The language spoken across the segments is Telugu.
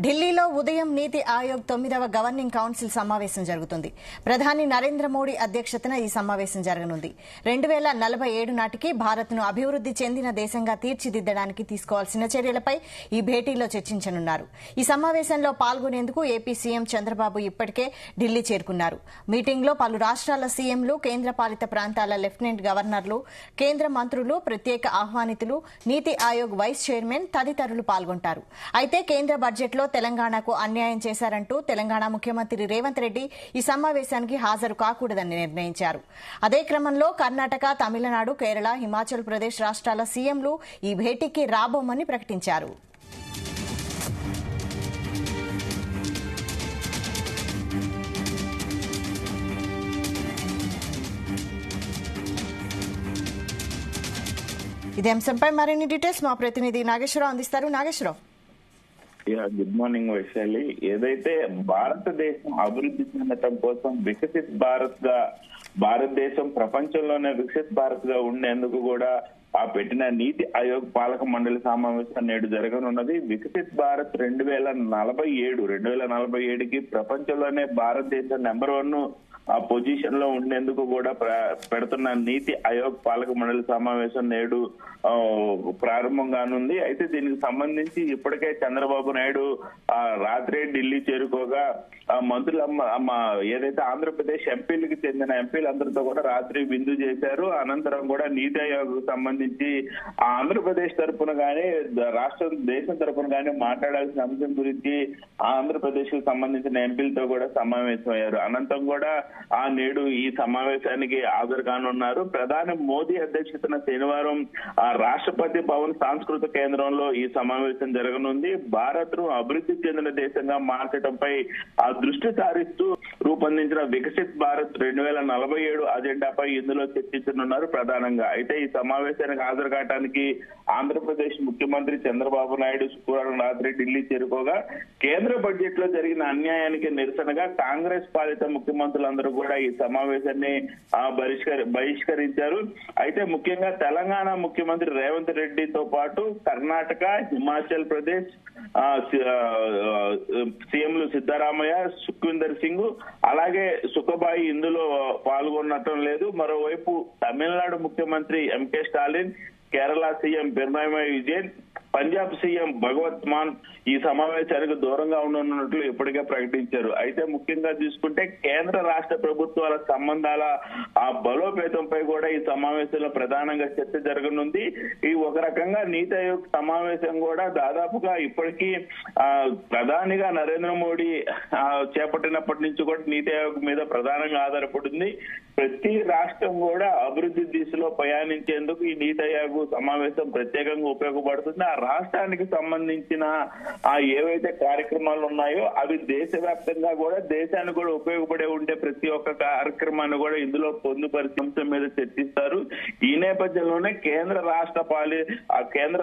ఢిల్లీలో ఉదయం నీతి ఆయోగ్ 9వ గవర్నింగ్ కౌన్సిల్ సమావేశం జరుగుతుంది. ప్రధాని నరేంద్ర మోడీ అధ్యక్షతన ఈ సమావేశం జరగనుంది. 2047 నాటికి భారత్ను అభివృద్ది చెందిన దేశంగా తీర్చిదిద్దడానికి తీసుకోవాల్సిన చర్యలపై ఈ భేటీలో చర్చించనున్నారు. ఈ సమావేశంలో పాల్గొనేందుకు ఏపీ సీఎం చంద్రబాబు ఇప్పటికే ఢిల్లీ చేరుకున్నారు. మీటింగ్లో పలు రాష్ట్రాల సీఎంలు, కేంద్రపాలిత ప్రాంతాల లెఫ్టినెంట్ గవర్నర్లు, కేంద్ర మంత్రులు, ప్రత్యేక ఆహ్వానితులు, నీతి ఆయోగ్ వైస్ చైర్మన్ తదితరులు పాల్గొంటారు. అయితే కేంద్ర బడ్జెట్లో తెలంగాణకు అన్యాయం చేశారంటూ తెలంగాణ ముఖ్యమంత్రి రేవంత్ రెడ్డి ఈ సమావేశానికి హాజరు కాకూడదని నిర్ణయించారు. అదే క్రమంలో కర్ణాటక, తమిళనాడు, కేరళ, హిమాచల్ ప్రదేశ్ రాష్ట్రాల సీఎంలు ఈ భేటీకి రాబోమని ప్రకటించారు. ఇదే అంశంపై మరిన్ని డీటెయిల్స్ మా ప్రతినిధి నాగేశ్వరరావు అందిస్తారు. నాగేశ్వరరావు. Good morning Vaishali. ఏదైతే భారతదేశం అభివృద్ధి చెందటం కోసం వికసిత్ భారత్ గా భారతదేశం ప్రపంచంలోనే వికసిత్ భారత్ గా ఉండేందుకు కూడా పెట్టిన నీతి ఆయోగ్ పాలక మండలి సమావేశం నేడు జరగనున్నది. వికసిత్ భారత్ 2047కి ప్రపంచంలోనే భారతదేశం నెంబర్ 1 పొజిషన్ లో ఉండేందుకు కూడా పెడుతున్న నీతి ఆయోగ్ పాలక మండలి సమావేశం నేడు ప్రారంభం కానుంది. అయితే దీనికి సంబంధించి ఇప్పటికే చంద్రబాబు నాయుడు రాత్రి ఢిల్లీ చేరుకోగా మంత్రులు ఏదైతే ఆంధ్రప్రదేశ్ ఎంపీలకు చెందిన ఎంపీలందరితో కూడా రాత్రి విందు చేశారు. అనంతరం కూడా నీతి ఆయోగ్ సంబంధించి ఆంధ్రప్రదేశ్ తరఫున గానీ దేశం తరఫున గానీ మాట్లాడాల్సిన అంశం గురించి ఆంధ్రప్రదేశ్ కు సంబంధించిన ఎంపీలతో కూడా సమావేశమయ్యారు. అనంతరం కూడా నేడు ఈ సమావేశానికి హాజరు కానున్నారు. ప్రధాని మోదీ అధ్యక్షతన శనివారం రాష్ట్రపతి భవన్ సాంస్కృతిక కేంద్రంలో ఈ సమావేశం జరగనుంది. భారత్ ను అభివృద్ధి చెందిన దేశంగా మార్చడంపై దృష్టి సారిస్తూ రూపొందించిన వికసిత్ భారత్ 2047 అజెండాపై ఇందులో చర్చించనున్నారు ప్రధానంగా. అయితే ఈ సమావేశానికి హాజరు కావడానికి ఆంధ్రప్రదేశ్ ముఖ్యమంత్రి చంద్రబాబు నాయుడు శుక్రవారం రాత్రి ఢిల్లీ చేరుకోగా కేంద్ర బడ్జెట్ లో జరిగిన అన్యాయానికి నిరసనగా కాంగ్రెస్ పాలిత ముఖ్యమంత్రులందరూ కూడా ఈ సమావేశాన్ని బహిష్కరించారు. అయితే ముఖ్యంగా తెలంగాణ ముఖ్యమంత్రి రేవంత్ రెడ్డితో పాటు కర్ణాటక, హిమాచల్ ప్రదేశ్ సీఎంలు సిద్దరామయ్య, సుఖ్వీందర్ సింగ్, అలాగే సుఖబాయి ఇందులో పాల్గొనటం లేదు. మరోవైపు తమిళనాడు ముఖ్యమంత్రి M K Stalin, Kerala CM Pinarayi Vijayan, Punjab CM Bhagwant Mann ఈ సమావేశానికి దూరంగా ఉండనున్నట్లు ఇప్పటికే ప్రకటించారు. అయితే ముఖ్యంగా చూసుకుంటే కేంద్ర రాష్ట్ర ప్రభుత్వాల సంబంధాల బలోపేతంపై కూడా ఈ సమావేశంలో ప్రధానంగా చర్చ జరగనుంది. ఈ ఒక రకంగా నీతి ఆయోగ్ సమావేశం కూడా దాదాపుగా ఇప్పటికీ ప్రధానిగా నరేంద్ర మోడీ చేపట్టినప్పటి నుంచి కూడా నీతి ఆయోగ్ మీద ప్రధానంగా ఆధారపడింది. ప్రతి రాష్ట్రం కూడా అభివృద్ధి దిశలో ప్రయాణించేందుకు ఈ నీతి ఆయోగ్ సమావేశం ప్రత్యేకంగా ఉపయోగపడుతుంది. ఆ రాష్ట్రానికి సంబంధించిన ఏవైతే కార్యక్రమాలు ఉన్నాయో అవి దేశవ్యాప్తంగా కూడా దేశానికి కూడా ఉపయోగపడే ఉండే ప్రతి ఒక్క కార్యక్రమాన్ని కూడా ఇందులో పొందుపరిచే అంశం మీద చర్చిస్తారు. ఈ నేపథ్యంలోనే కేంద్ర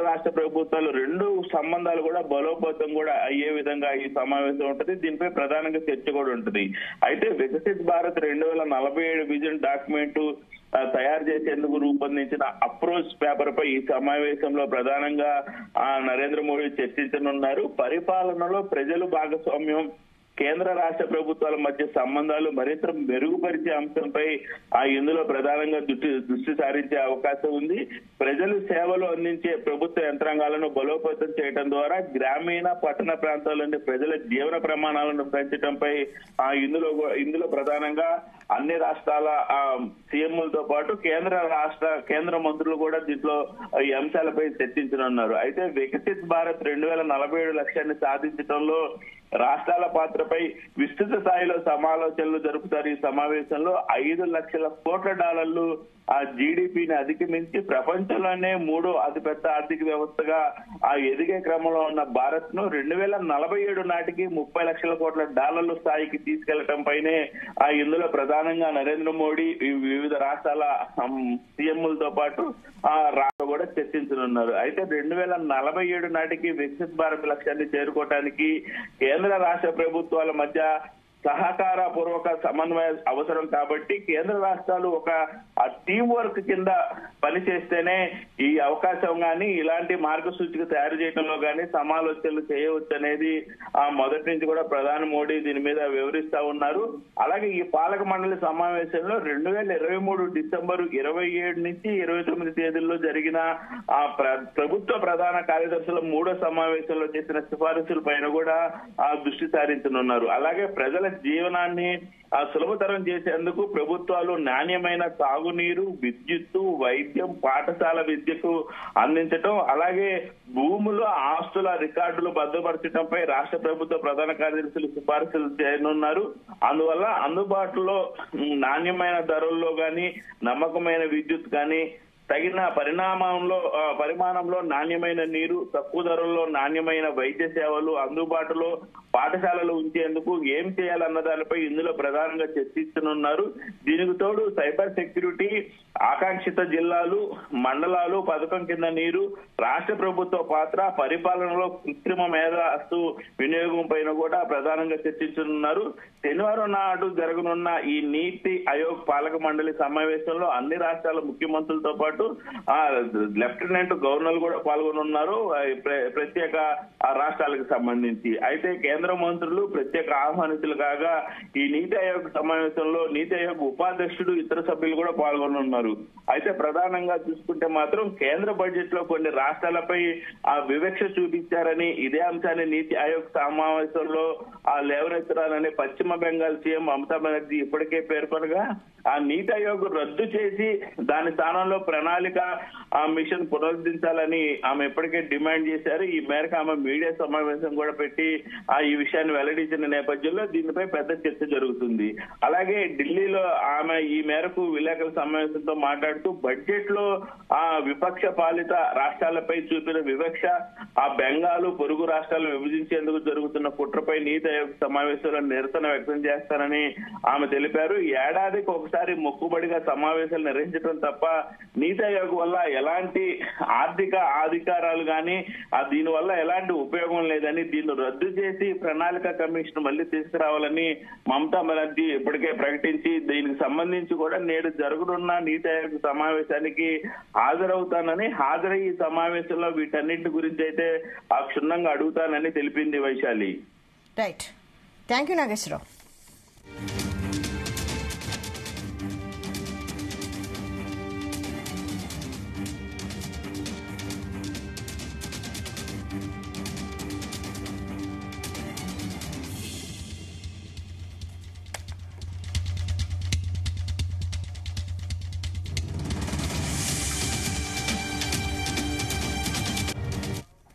రాష్ట్ర ప్రభుత్వాలు రెండు సంబంధాలు కూడా బలోపేతం కూడా అయ్యే విధంగా ఈ సమావేశం ఉంటుంది. దీనిపై ప్రధానంగా చర్చ కూడా ఉంటుంది. అయితే వికసిత్ భారత్ 2047 విజన్ డాక్యుమెంట్ తయారు చేసేందుకు రూపొందించిన అప్రోచ్ పేపర్ పై ఈ సమావేశంలో ప్రధానంగా నరేంద్ర మోడీ చర్చించనున్నారు. పరిపాలనలో ప్రజలు భాగస్వామ్యం, కేంద్ర రాష్ట్ర ప్రభుత్వాల మధ్య సంబంధాలు మరింత మెరుగుపరిచే అంశంపై ఇందులో ప్రధానంగా దృష్టి సారించే అవకాశం ఉంది. ప్రజలు సేవలు అందించే ప్రభుత్వ యంత్రాంగాలను బలోపేతం చేయడం ద్వారా గ్రామీణ, పట్టణ ప్రాంతాల్లోని ప్రజల జీవన ప్రమాణాలను పెంచడంపై ఇందులో ప్రధానంగా అన్ని రాష్ట్రాల సీఎంలతో పాటు కేంద్ర మంత్రులు కూడా దీంట్లో ఈ అంశాలపై చర్చించనున్నారు. అయితే వికసిత్ భారత్ 2047 లక్ష్యాన్ని సాధించడంలో రాష్ట్రాల పాత్రపై విస్తృత స్థాయిలో సమాలోచనలు జరుపుతారు. ఈ సమావేశంలో $5 లక్షల కోట్ల జీడీపీని అధిగమించి ప్రపంచంలోనే 3వ అతిపెద్ద ఆర్థిక వ్యవస్థగా ఎదిగే క్రమంలో ఉన్న భారత్ ను 2047 నాటికి $30 లక్షల కోట్ల స్థాయికి తీసుకెళ్లడం పైనే ఇందులో ప్రధానంగా నరేంద్ర మోడీ వివిధ రాష్ట్రాల సీఎంలతో పాటు కూడా చర్చించనున్నారు. అయితే 2047 నాటికి వికసిత్ భారత్ లక్ష్యాన్ని చేరుకోవడానికి కేంద్ర రాష్ట్ర ప్రభుత్వాల మధ్య సహకార పూర్వక సమన్వయ అవసరం కాబట్టి కేంద్ర రాష్ట్రాలు ఒక టీం వర్క్ కింద పనిచేస్తేనే ఈ అవకాశం గాని ఇలాంటి మార్గసూచిక తయారు చేయడంలో గాని సమాలోచనలు చేయవచ్చు అనేది మొదటి నుంచి కూడా ప్రధాని మోడీ దీని మీద వివరిస్తా ఉన్నారు. అలాగే ఈ పాలక మండలి సమావేశంలో 2023 డిసెంబర్ 27 నుంచి 29 తేదీల్లో జరిగిన ప్రభుత్వ ప్రధాన కార్యదర్శుల 3వ సమావేశంలో చేసిన సిఫారసుల పైన కూడా దృష్టి సారించనున్నారు. అలాగే ప్రజల జీవనాన్ని సులభతరం చేసేందుకు ప్రభుత్వాలు నాణ్యమైన తాగునీరు, విద్యుత్తు, వైద్యం, పాఠశాల విద్యకు అందించడం, అలాగే భూములు, ఆస్తుల రికార్డులు భద్రపరచడంపై రాష్ట్ర ప్రభుత్వ ప్రధాన కార్యదర్శులు సిఫారసులు చేయనున్నారు. అందువల్ల అందుబాటులో నాణ్యమైన ధరల్లో గాని, నమ్మకమైన విద్యుత్ కానీ, తగిన పరిమాణంలో నాణ్యమైన నీరు, తక్కువ ధరల్లో నాణ్యమైన వైద్య సేవలు అందుబాటులో పాఠశాలలు ఉంచేందుకు ఏం చేయాలన్న దానిపై ఇందులో ప్రధానంగా చర్చించనున్నారు. దీనికి తోడు సైబర్ సెక్యూరిటీ, ఆకాంక్షిత జిల్లాలు, మండలాలు పథకం కింద నీరు, రాష్ట్ర ప్రభుత్వ పాత్ర, పరిపాలనలో కృత్రిమ మేధస్సు వినియోగం పైన కూడా ప్రధానంగా చర్చించనున్నారు. శనివారం నాడు జరగనున్న ఈ నీతి ఆయోగ్ పాలక మండలి సమావేశంలో అన్ని రాష్ట్రాల ముఖ్యమంత్రులతో పాటు లెఫ్టినెంట్ గవర్నర్లు కూడా పాల్గొనున్నారు ప్రత్యేక రాష్ట్రాలకు సంబంధించి. అయితే కేంద్ర మంత్రులు ప్రత్యేక ఆహ్వానితులు కాగా ఈ నీతి ఆయోగ్ సమావేశంలో నీతి ఆయోగ్ ఉపాధ్యక్షుడు, ఇతర సభ్యులు కూడా పాల్గొనున్నారు. అయితే ప్రధానంగా చూసుకుంటే మాత్రం కేంద్ర బడ్జెట్ లో కొన్ని రాష్ట్రాలపై వివక్ష చూపించారని, ఇదే అంశాన్ని నీతి ఆయోగ్ సమావేశంలో లేవనెత్తారని పశ్చిమ బెంగాల్ సీఎం మమతా బెనర్జీ ఇప్పటికే పేర్కొనగా ఆ నీతి ఆయోగ్ రద్దు చేసి దాని స్థానంలో ప్రణాళిక మిషన్ పునరుద్ధరించాలని ఆమె ఇప్పటికే డిమాండ్ చేశారు. ఈ మేరకు ఆమె మీడియా సమావేశం కూడా పెట్టి ఈ విషయాన్ని వెల్లడించిన నేపథ్యంలో దీనిపై పెద్ద చర్చ జరుగుతుంది. అలాగే ఢిల్లీలో ఆమె ఈ మేరకు విలేకరుల సమావేశంతో మాట్లాడుతూ బడ్జెట్ లో విపక్ష పాలిత రాష్ట్రాలపై చూపిన వివక్ష, బెంగాల్ పొరుగు రాష్ట్రాలను విభజించేందుకు జరుగుతున్న కుట్రపై నీతి ఆయోగ్ సమావేశంలో నిరసన వ్యక్తం చేస్తారని ఆమె తెలిపారు. ఏడాదికి ఒకసారి మొక్కుబడిగా సమావేశాలు నిర్వహించడం తప్ప నీతి ఆయోగ్ వల్ల ఎలాంటి ఆర్థిక అధికారాలు గాని దీని వల్ల ఎలాంటి ఉపయోగం లేదని, దీన్ని రద్దు చేసి ప్రణాళిక కమిషన్ మళ్ళీ తీసుకురావాలని మమతా బెనర్జీ ఇప్పటికే ప్రకటించి దీనికి సంబంధించి కూడా నేడు జరగనున్న నీతి ఆయోగ్ సమావేశానికి హాజరై ఈ సమావేశంలో వీటన్నింటి గురించి అయితే క్షుణ్ణంగా అడుగుతానని తెలిపింది Vaishali. Right, thank you Nageswararao.